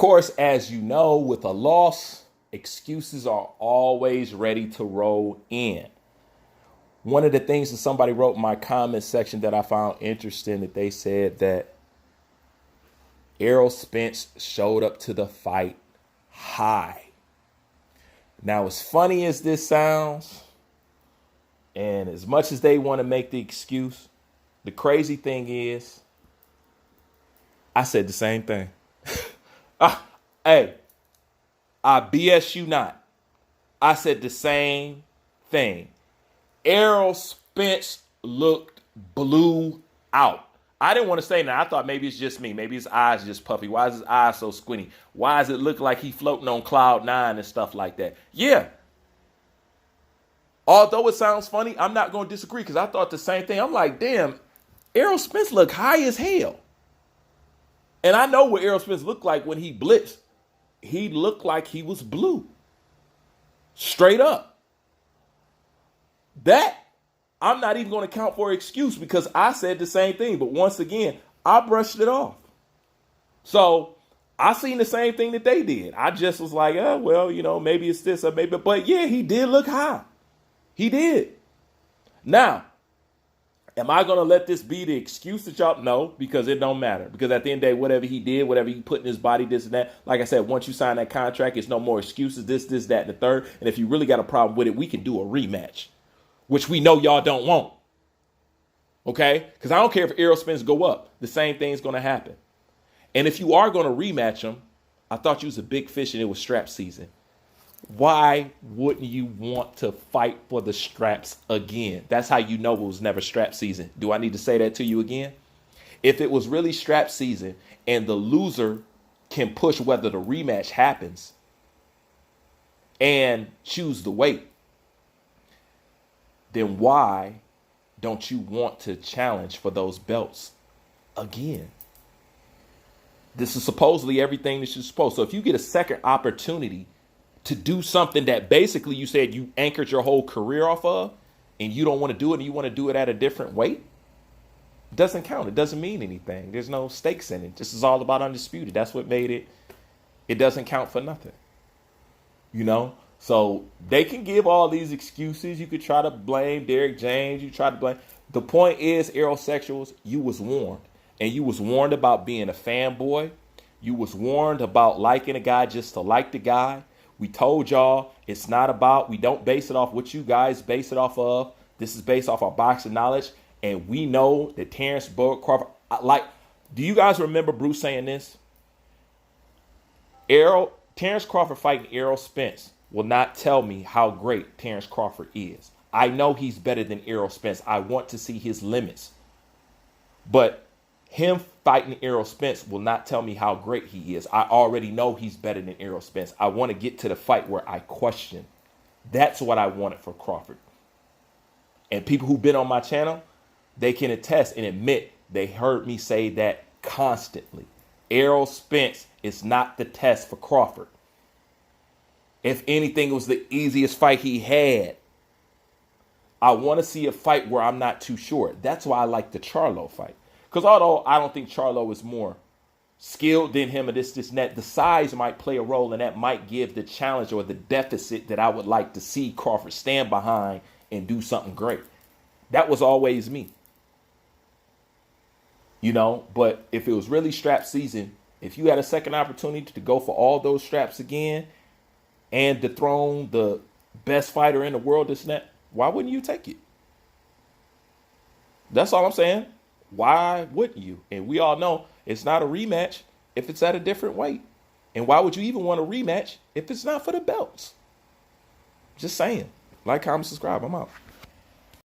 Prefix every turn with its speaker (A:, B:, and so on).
A: course, as you know, with a loss, excuses are always ready to roll in. One of the things that somebody wrote in my comment section that I found interesting, that they said that Errol Spence showed up to the fight high. Now, as funny as this sounds, and as much as they want to make the excuse, the crazy thing is, I said the same thing. Hey, I BS you not. I said the same thing. Errol Spence looked blew out. I didn't want to say that. I thought maybe it's just me. Maybe his eyes just puffy. Why is his eyes so squinty? Why does it look like he floating on cloud nine and stuff like that? Yeah. Although it sounds funny, I'm not going to disagree because I thought the same thing. I'm like, damn, Errol Spence looked high as hell. And I know what Errol Spence looked like when he blitzed. He looked like he was blue. Straight up. That, I'm not even going to count for an excuse because I said the same thing. But once again, I brushed it off. So I seen the same thing that they did. I just was like, oh, well, you know, maybe it's this or maybe. But yeah, he did look high. He did. Now, am I going to let this be the excuse that y'all? No, because it don't matter. Because at the end of the day, whatever he did, whatever he put in his body, this and that, like I said, once you sign that contract, it's no more excuses, this, that, and the third. And if you really got a problem with it, we can do a rematch, which we know y'all don't want. Okay? Because I don't care if Errol Spence go up. The same thing's going to happen. And if you are going to rematch him, I thought you was a big fish and it was strap season. Why wouldn't you want to fight for the straps again? That's how you know it was never strap season. Do I need to say that to you again? If it was really strap season and the loser can push whether the rematch happens and choose the weight, then why don't you want to challenge for those belts again? This is supposedly everything that you're supposed. So if you get a second opportunity to do something that basically you said you anchored your whole career off of, and you don't want to do it, and you want to do it at a different weight, it doesn't count. It doesn't mean anything. There's no stakes in it. This is all about undisputed. That's what made it. It doesn't count for nothing. You know? So they can give all these excuses. You could try to blame Derrick James. You try to blame. The point is, Aerosexuals, you was warned. And you was warned about being a fanboy. You was warned about liking a guy just to like the guy. We told y'all it's not about, we don't base it off what you guys base it off of. This is based off our boxing knowledge. And we know that Terrence Crawford, do you guys remember Bruce saying this? Terrence Crawford fighting Errol Spence will not tell me how great Terrence Crawford is. I know he's better than Errol Spence. I want to see his limits. But him fighting Errol Spence will not tell me how great he is. I already know he's better than Errol Spence. I want to get to the fight where I question. That's what I wanted for Crawford. And people who've been on my channel, they can attest and admit they heard me say that constantly. Errol Spence is not the test for Crawford. If anything, it was the easiest fight he had. I want to see a fight where I'm not too sure. That's why I like the Charlo fight. Because although I don't think Charlo is more skilled than him or this, and that, the size might play a role, and that might give the challenge or the deficit that I would like to see Crawford stand behind and do something great. That was always me. You know, but if it was really strap season, if you had a second opportunity to go for all those straps again and dethrone the best fighter in the world, this and that, why wouldn't you take it? That's all I'm saying. Why wouldn't you? And we all know it's not a rematch if it's at a different weight. And why would you even want a rematch if it's not for the belts? Just saying. Like, comment, subscribe. I'm out.